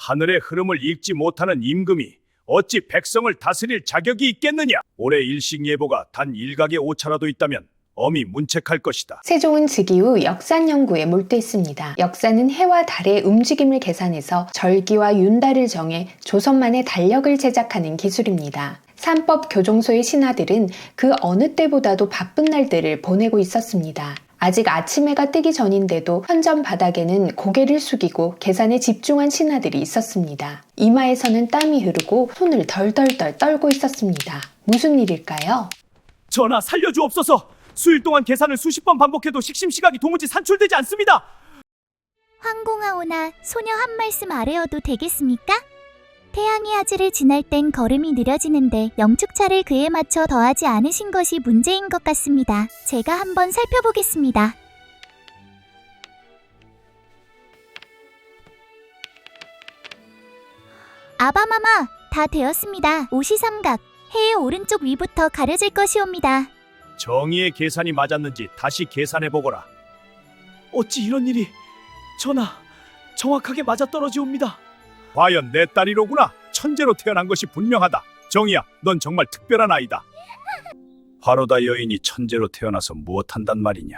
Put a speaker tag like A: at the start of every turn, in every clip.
A: 하늘의 흐름을 읽지 못하는 임금이 어찌 백성을 다스릴 자격이 있겠느냐? 올해 일식예보가 단 일각의 오차라도 있다면 엄히 문책할 것이다.
B: 세종은 즉위 후 역산 연구에 몰두했습니다. 역산은 해와 달의 움직임을 계산해서 절기와 윤달을 정해 조선만의 달력을 제작하는 기술입니다. 삼법 교종소의 신하들은 그 어느 때보다도 바쁜 날들을 보내고 있었습니다. 아직 아침 해가 뜨기 전인데도 현전 바닥에는 고개를 숙이고 계산에 집중한 신하들이 있었습니다. 이마에서는 땀이 흐르고 손을 덜덜덜 떨고 있었습니다. 무슨 일일까요?
A: 전하 살려주옵소서. 수일 동안 계산을 수십 번 반복해도 식심시각이 도무지 산출되지 않습니다.
C: 황공하오나 소녀 한 말씀 아뢰어도 되겠습니까? 태양의 아지를 지날 땐 걸음이 느려지는데 영축차를 그에 맞춰 더하지 않으신 것이 문제인 것 같습니다. 제가 한번 살펴보겠습니다. 아바마마, 다 되었습니다. 오시삼각, 해의 오른쪽 위부터 가려질 것이옵니다.
A: 정의의 계산이 맞았는지 다시 계산해보거라. 어찌 이런 일이? 전하, 정확하게 맞아떨어지옵니다. 과연 내 딸이로구나. 천재로 태어난 것이 분명하다. 정의야, 넌 정말 특별한 아이다. 바로다 여인이 천재로 태어나서 무엇한단 말이냐?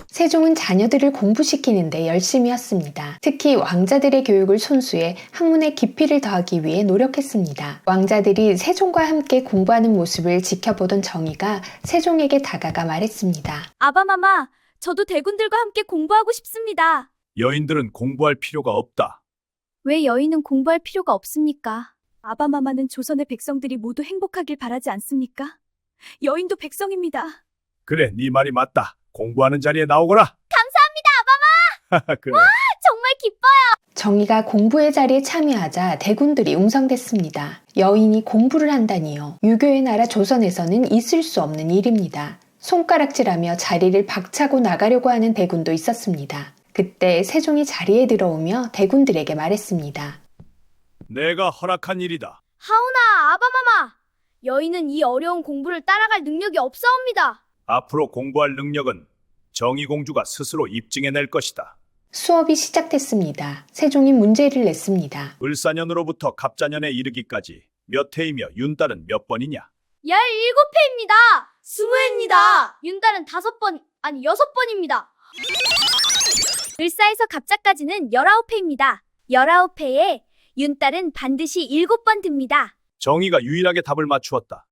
B: 세종은 자녀들을 공부시키는데 열심이었습니다. 특히 왕자들의 교육을 손수해 학문의 깊이를 더하기 위해 노력했습니다. 왕자들이 세종과 함께 공부하는 모습을 지켜보던 정의가 세종에게 다가가 말했습니다.
D: 아바마마, 저도 대군들과 함께 공부하고 싶습니다.
A: 여인들은 공부할 필요가 없다.
D: 왜 여인은 공부할 필요가 없습니까? 아바마마는 조선의 백성들이 모두 행복하길 바라지 않습니까? 여인도 백성입니다.
A: 그래, 네 말이 맞다. 공부하는 자리에 나오거라.
D: 감사합니다, 아바마!
A: 그래.
D: 정말 기뻐요.
B: 정의가 공부의 자리에 참여하자 대군들이 웅성댔습니다. 여인이 공부를 한다니요. 유교의 나라 조선에서는 있을 수 없는 일입니다. 손가락질하며 자리를 박차고 나가려고 하는 대군도 있었습니다. 그때 세종이 자리에 들어오며 대군들에게 말했습니다.
A: 내가 허락한 일이다.
D: 하오나, 아바마마! 여인은 이 어려운 공부를 따라갈 능력이 없사옵니다.
A: 앞으로 공부할 능력은 정의공주가 스스로 입증해낼 것이다.
B: 수업이 시작됐습니다. 세종이 문제를 냈습니다.
A: 을사년으로부터 갑자년에 이르기까지 몇 해이며 윤달은 몇 번이냐?
D: 17회입니다. 20회입니다. 윤달은 5번, 아니 6번입니다. 을사에서 갑자까지는 19회입니다. 19회에 윤달은 반드시 7번 듭니다.
A: 정의가 유일하게 답을 맞추었다.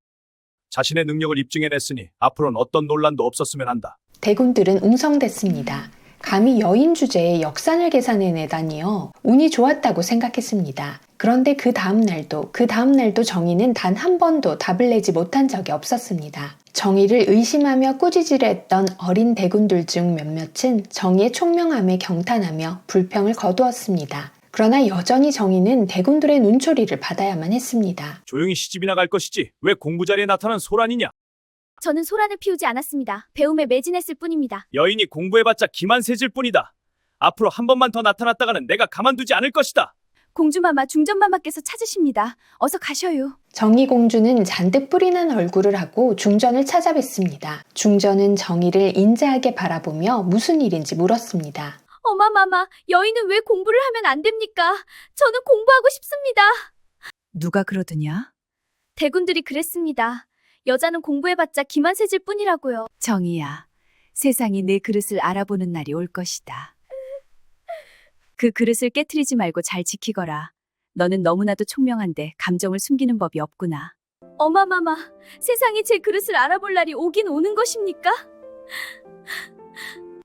A: 자신의 능력을 입증해냈으니 앞으로는 어떤 논란도 없었으면 한다.
B: 대군들은 웅성댔습니다. 감히 여인 주제에 역산을 계산해내다니요. 운이 좋았다고 생각했습니다. 그런데 그 다음 날도 정의는 단 한 번도 답을 내지 못한 적이 없었습니다. 정의를 의심하며 꾸짖으려했던 어린 대군들 중 몇몇은 정의의 총명함에 경탄하며 불평을 거두었습니다. 그러나 여전히 정의는 대군들의 눈초리를 받아야만 했습니다.
A: 조용히 시집이나 갈 것이지 왜 공부 자리에 나타난 소란이냐?
D: 저는 소란을 피우지 않았습니다. 배움에 매진했을 뿐입니다.
A: 여인이 공부해봤자 기만 세질 뿐이다. 앞으로 한 번만 더 나타났다가는 내가 가만두지 않을 것이다.
D: 공주마마, 중전마마께서 찾으십니다. 어서 가셔요.
B: 정의공주는 잔뜩 뿔이난 얼굴을 하고 중전을 찾아뵙습니다. 중전은 정의를 인자하게 바라보며 무슨 일인지 물었습니다.
D: 어마마마, 여인은 왜 공부를 하면 안 됩니까? 저는 공부하고 싶습니다.
E: 누가 그러더냐?
D: 대군들이 그랬습니다. 여자는 공부해봤자 기만 세질 뿐이라고요.
E: 정이야, 세상이 내 그릇을 알아보는 날이 올 것이다. 그 그릇을 깨트리지 말고 잘 지키거라. 너는 너무나도 총명한데 감정을 숨기는 법이 없구나.
D: 어마마마, 세상이 제 그릇을 알아볼 날이 오긴 오는 것입니까?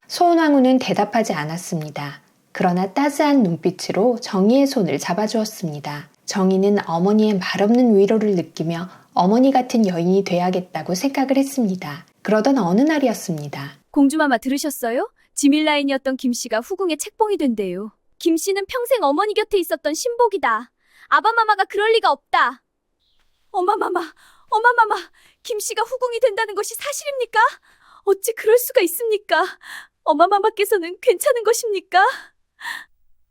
B: 소은왕후는 대답하지 않았습니다. 그러나 따스한 눈빛으로 정의의 손을 잡아주었습니다. 정의는 어머니의 말없는 위로를 느끼며 어머니 같은 여인이 돼야겠다고 생각을 했습니다. 그러던 어느 날이었습니다.
D: 공주마마 들으셨어요? 지밀라인이었던 김씨가 후궁의 책봉이 된대요. 김씨는 평생 어머니 곁에 있었던 신복이다. 아바마마가 그럴 리가 없다. 어마마마, 김씨가 후궁이 된다는 것이 사실입니까? 어찌 그럴 수가 있습니까? 어마마마께서는 괜찮은 것입니까?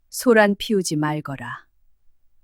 E: 소란 피우지 말거라.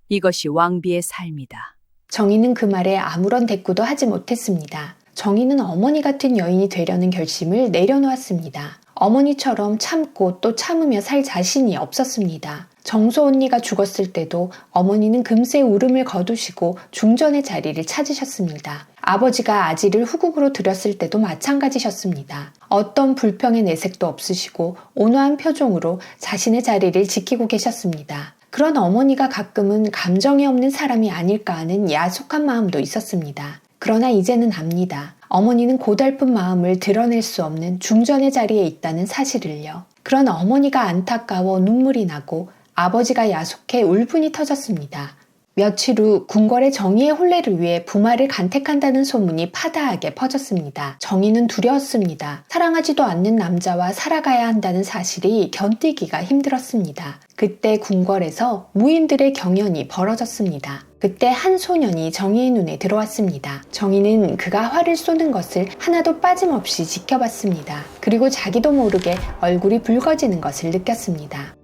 E: 이것이 왕비의 삶이다.
B: 정의는 그 말에 아무런 대꾸도 하지 못했습니다. 정의는 어머니 같은 여인이 되려는 결심을 내려놓았습니다. 어머니처럼 참고 또 참으며 살 자신이 없었습니다. 정소 언니가 죽었을 때도 어머니는 금세 울음을 거두시고 중전의 자리를 찾으셨습니다. 아버지가 아지를 후국으로 들였을 때도 마찬가지셨습니다. 어떤 불평의 내색도 없으시고 온화한 표정으로 자신의 자리를 지키고 계셨습니다. 그런 어머니가 가끔은 감정이 없는 사람이 아닐까 하는 야속한 마음도 있었습니다. 그러나 이제는 압니다. 어머니는 고달픈 마음을 드러낼 수 없는 중전의 자리에 있다는 사실을요. 그런 어머니가 안타까워 눈물이 나고 아버지가 야속해 울분이 터졌습니다. 며칠 후 궁궐의 정의의 혼례를 위해 부마를 간택한다는 소문이 파다하게 퍼졌습니다. 정의는 두려웠습니다. 사랑하지도 않는 남자와 살아가야 한다는 사실이 견디기가 힘들었습니다. 그때 궁궐에서 무인들의 경연이 벌어졌습니다. 그때 한 소년이 정의의 눈에 들어왔습니다. 정의는 그가 활을 쏘는 것을 하나도 빠짐없이 지켜봤습니다. 그리고 자기도 모르게 얼굴이 붉어지는 것을 느꼈습니다.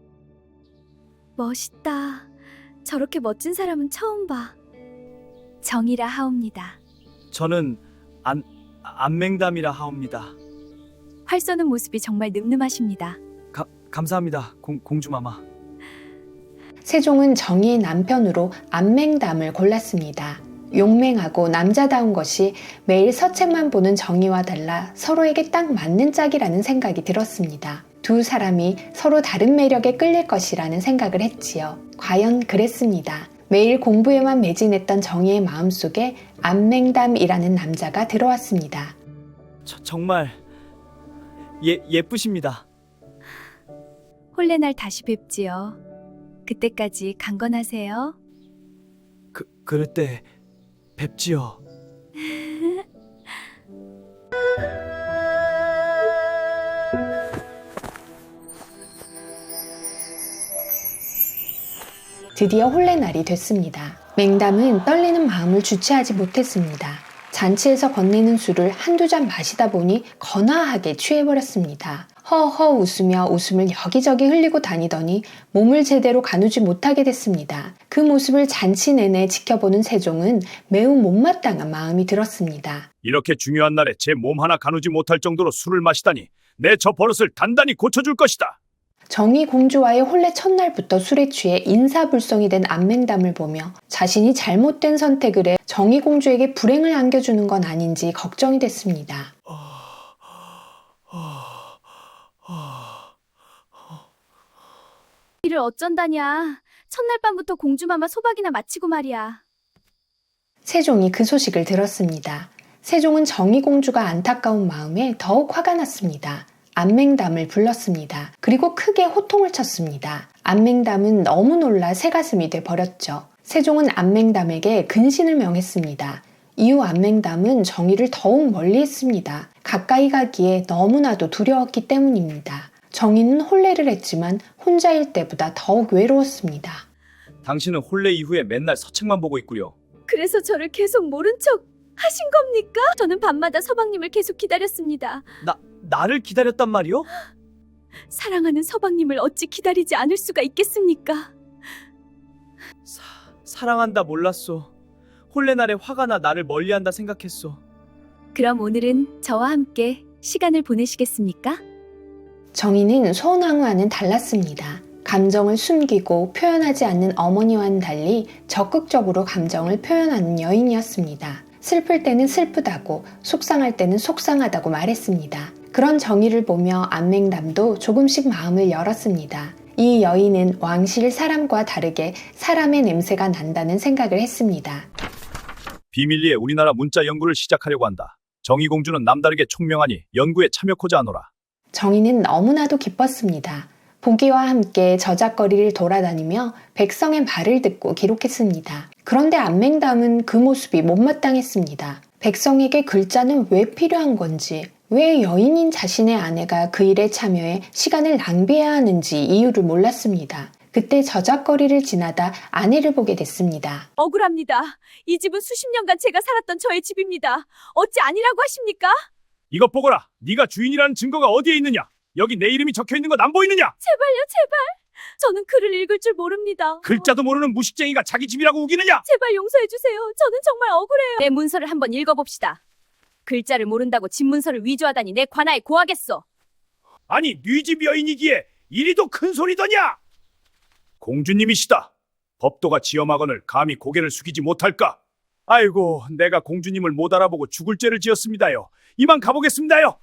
D: 멋있다. 저렇게 멋진 사람은 처음 봐. 정이라 하옵니다.
A: 저는 안맹담이라 하옵니다.
E: 활 쏘는 모습이 정말 늠름하십니다.
A: 감사합니다, 공주마마.
B: 세종은 정의의 남편으로 안맹담을 골랐습니다. 용맹하고 남자다운 것이 매일 서책만 보는 정의와 달라 서로에게 딱 맞는 짝이라는 생각이 들었습니다. 두 사람이 서로 다른 매력에 끌릴 것이라는 생각을 했지요. 과연 그랬습니다. 매일 공부에만 매진했던 정의의 마음속에 안맹담이라는 남자가 들어왔습니다.
A: 정말 예쁘십니다.
E: 혼례날 다시 뵙지요. 그때까지 강건하세요.
A: 그럴 때 뵙지요.
B: 드디어 혼례날이 됐습니다. 맹담은 떨리는 마음을 주체하지 못했습니다. 잔치에서 건네는 술을 한두 잔 마시다 보니 거나하게 취해버렸습니다. 허허 웃으며 웃음을 여기저기 흘리고 다니더니 몸을 제대로 가누지 못하게 됐습니다. 그 모습을 잔치 내내 지켜보는 세종은 매우 못마땅한 마음이 들었습니다.
A: 이렇게 중요한 날에 제 몸 하나 가누지 못할 정도로 술을 마시다니 내 저 버릇을 단단히 고쳐줄 것이다.
B: 정의 공주와의 혼례 첫날부터 술에 취해 인사불성이 된 안맹담을 보며 자신이 잘못된 선택을 해 정의 공주에게 불행을 안겨주는 건 아닌지 걱정이 됐습니다.
D: 이를 어쩐다냐. 첫날 밤부터 공주마마 소박이나 마치고 말이야.
B: 세종이 그 소식을 들었습니다. 세종은 정의 공주가 안타까운 마음에 더욱 화가 났습니다. 안맹담을 불렀습니다. 그리고 크게 호통을 쳤습니다. 안맹담은 너무 놀라 새가슴이 돼 버렸죠. 세종은 안맹담에게 근신을 명했습니다. 이후 안맹담은 정의를 더욱 멀리했습니다. 가까이 가기에 너무나도 두려웠기 때문입니다. 정의는 혼례를 했지만 혼자일 때보다 더욱 외로웠습니다.
A: 당신은 혼례 이후에 맨날 서책만 보고 있구려.
D: 그래서 저를 계속 모른 척 하신 겁니까? 저는 밤마다 서방님을 계속 기다렸습니다.
A: 나를 기다렸단 말이오?
D: 사랑하는 서방님을 어찌 기다리지 않을 수가 있겠습니까?
A: 사랑한다 몰랐소. 혼례날에 화가 나 나를 멀리한다 생각했소.
E: 그럼 오늘은 저와 함께 시간을 보내시겠습니까?
B: 정의는 소원왕후와는 달랐습니다. 감정을 숨기고 표현하지 않는 어머니와는 달리 적극적으로 감정을 표현하는 여인이었습니다. 슬플 때는 슬프다고, 속상할 때는 속상하다고 말했습니다. 그런 정의를 보며 안맹담도 조금씩 마음을 열었습니다. 이 여인은 왕실 사람과 다르게 사람의 냄새가 난다는 생각을 했습니다.
A: 비밀리에 우리나라 문자 연구를 시작하려고 한다. 정의공주는 남다르게 총명하니 연구에 참여코자 하노라.
B: 정의는 너무나도 기뻤습니다. 보기와 함께 저작거리를 돌아다니며 백성의 말을 듣고 기록했습니다. 그런데 안맹담은 그 모습이 못마땅했습니다. 백성에게 글자는 왜 필요한 건지, 왜 여인인 자신의 아내가 그 일에 참여해 시간을 낭비해야 하는지 이유를 몰랐습니다. 그때 저작거리를 지나다 아내를 보게 됐습니다.
D: 억울합니다. 이 집은 수십 년간 제가 살았던 저의 집입니다. 어찌 아니라고 하십니까?
A: 이것 보거라. 네가 주인이라는 증거가 어디에 있느냐? 여기 내 이름이 적혀있는 건 안 보이느냐?
D: 제발요, 제발. 저는 글을 읽을 줄 모릅니다.
A: 글자도 모르는 무식쟁이가 자기 집이라고 우기느냐?
D: 제발 용서해 주세요. 저는 정말 억울해요. 내 문서를 한번 읽어봅시다. 글자를 모른다고 집 문서를 위조하다니 내 관하에 고하겠소.
A: 아니 네 집 여인이기에 이리도 큰 소리더냐? 공주님이시다. 법도가 지엄하거늘 감히 고개를 숙이지 못할까? 아이고, 내가 공주님을 못 알아보고 죽을 죄를 지었습니다요. 이만 가보겠습니다요.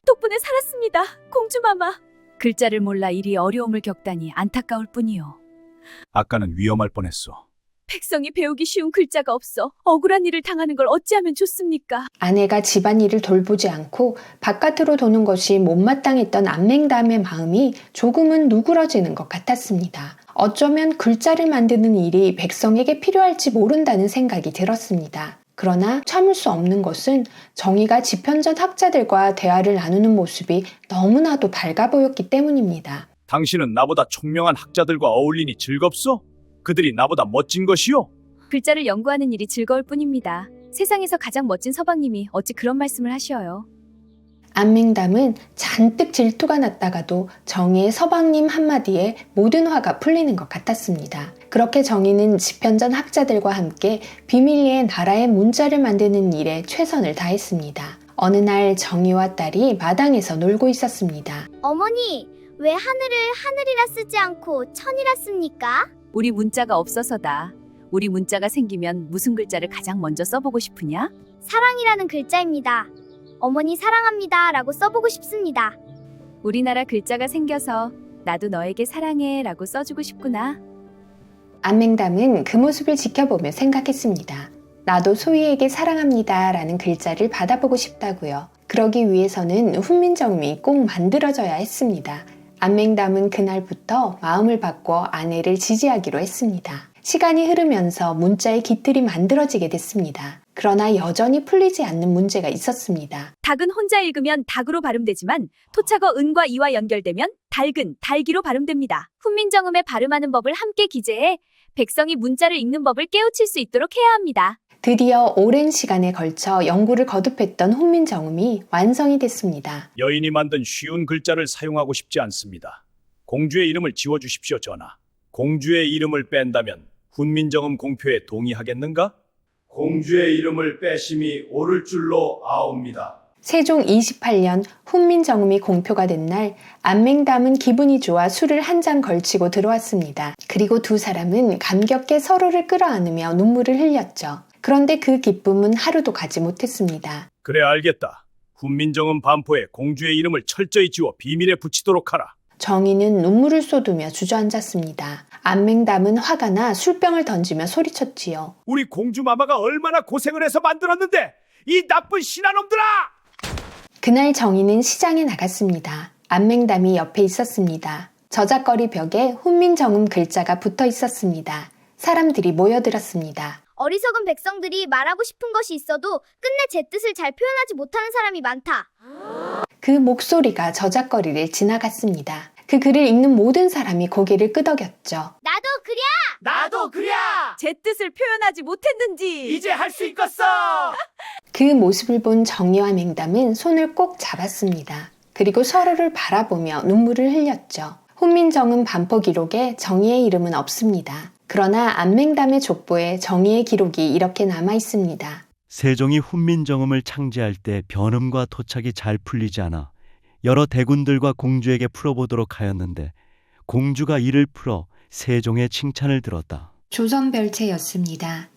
D: 덕분에 살았습니다. 공주마마.
E: 글자를 몰라 일이 어려움을 겪다니 안타까울 뿐이요.
A: 아까는 위험할 뻔했어.
D: 백성이 배우기 쉬운 글자가 없어 억울한 일을 당하는 걸 어찌하면 좋습니까?
B: 아내가 집안일을 돌보지 않고 바깥으로 도는 것이 못마땅했던 안맹담의 마음이 조금은 누그러지는 것 같았습니다. 어쩌면 글자를 만드는 일이 백성에게 필요할지 모른다는 생각이 들었습니다. 그러나 참을 수 없는 것은 정의가 지편전 학자들과 대화를 나누는 모습이 너무나도 밝아 보였기 때문입니다.
A: 당신은 나보다 총명한 학자들과 어울리니 즐겁소? 그들이 나보다 멋진 것이요?
D: 글자를 연구하는 일이 즐거울 뿐입니다. 세상에서 가장 멋진 서방님이 어찌 그런 말씀을 하셔요.
B: 안맹담은 잔뜩 질투가 났다가도 정의의 서방님 한마디에 모든 화가 풀리는 것 같았습니다. 그렇게 정의는 지편전 학자들과 함께 비밀리에 나라의 문자를 만드는 일에 최선을 다했습니다. 어느 날 정의와 딸이 마당에서 놀고 있었습니다.
C: 어머니, 왜 하늘을 하늘이라 쓰지 않고 천이라 씁니까?
E: 우리 문자가 없어서다. 우리 문자가 생기면 무슨 글자를 가장 먼저 써보고 싶으냐?
C: 사랑이라는 글자입니다. 어머니 사랑합니다 라고 써보고 싶습니다.
E: 우리나라 글자가 생겨서 나도 너에게 사랑해 라고 써주고 싶구나.
B: 안맹담은 그 모습을 지켜보며 생각했습니다. 나도 소희에게 사랑합니다 라는 글자를 받아보고 싶다고요. 그러기 위해서는 훈민정음이 꼭 만들어져야 했습니다. 안맹담은 그날부터 마음을 바꿔 아내를 지지하기로 했습니다. 시간이 흐르면서 문자의 깃들이 만들어지게 됐습니다. 그러나 여전히 풀리지 않는 문제가 있었습니다.
D: 닭은 혼자 읽으면 닭으로 발음되지만 토착어 은과 이와 연결되면 닭은 달기로 발음됩니다. 훈민정음에 발음하는 법을 함께 기재해 백성이 문자를 읽는 법을 깨우칠 수 있도록 해야 합니다.
B: 드디어 오랜 시간에 걸쳐 연구를 거듭했던 훈민정음이 완성이 됐습니다.
A: 여인이 만든 쉬운 글자를 사용하고 싶지 않습니다. 공주의 이름을 지워주십시오, 전하. 공주의 이름을 뺀다면 훈민정음 공표에 동의하겠는가? 공주의 이름을 빼심이 옳을 줄로 아옵니다.
B: 세종 28년 훈민정음이 공표가 된 날 안맹담은 기분이 좋아 술을 한 잔 걸치고 들어왔습니다. 그리고 두 사람은 감격해 서로를 끌어안으며 눈물을 흘렸죠. 그런데 그 기쁨은 하루도 가지 못했습니다.
A: 그래, 알겠다. 훈민정음 반포에 공주의 이름을 철저히 지워 비밀에 붙이도록 하라.
B: 정의는 눈물을 쏟으며 주저앉았습니다. 안맹담은 화가 나 술병을 던지며 소리쳤지요.
A: 우리 공주마마가 얼마나 고생을 해서 만들었는데 이 나쁜 신하놈들아!
B: 그날 정의는 시장에 나갔습니다. 안맹담이 옆에 있었습니다. 저작거리 벽에 훈민정음 글자가 붙어 있었습니다. 사람들이 모여들었습니다.
C: 어리석은 백성들이 말하고 싶은 것이 있어도 끝내 제 뜻을 잘 표현하지 못하는 사람이 많다.
B: 그 목소리가 저작거리를 지나갔습니다. 그 글을 읽는 모든 사람이 고개를 끄덕였죠.
C: 나도 그랴!
A: 나도 그랴!
D: 제 뜻을 표현하지 못했는지
A: 이제 할 수 있겠어!
B: 그 모습을 본 정의와 맹담은 손을 꼭 잡았습니다. 그리고 서로를 바라보며 눈물을 흘렸죠. 훈민정음 반포 기록에 정의의 이름은 없습니다. 그러나 안맹담의 족보에 정의의 기록이 이렇게 남아 있습니다.
F: 세종이 훈민정음을 창제할 때 변음과 토착이 잘 풀리지 않아 여러 대군들과 공주에게 풀어보도록 하였는데 공주가 이를 풀어 세종의 칭찬을 들었다.
B: 조선별체였습니다.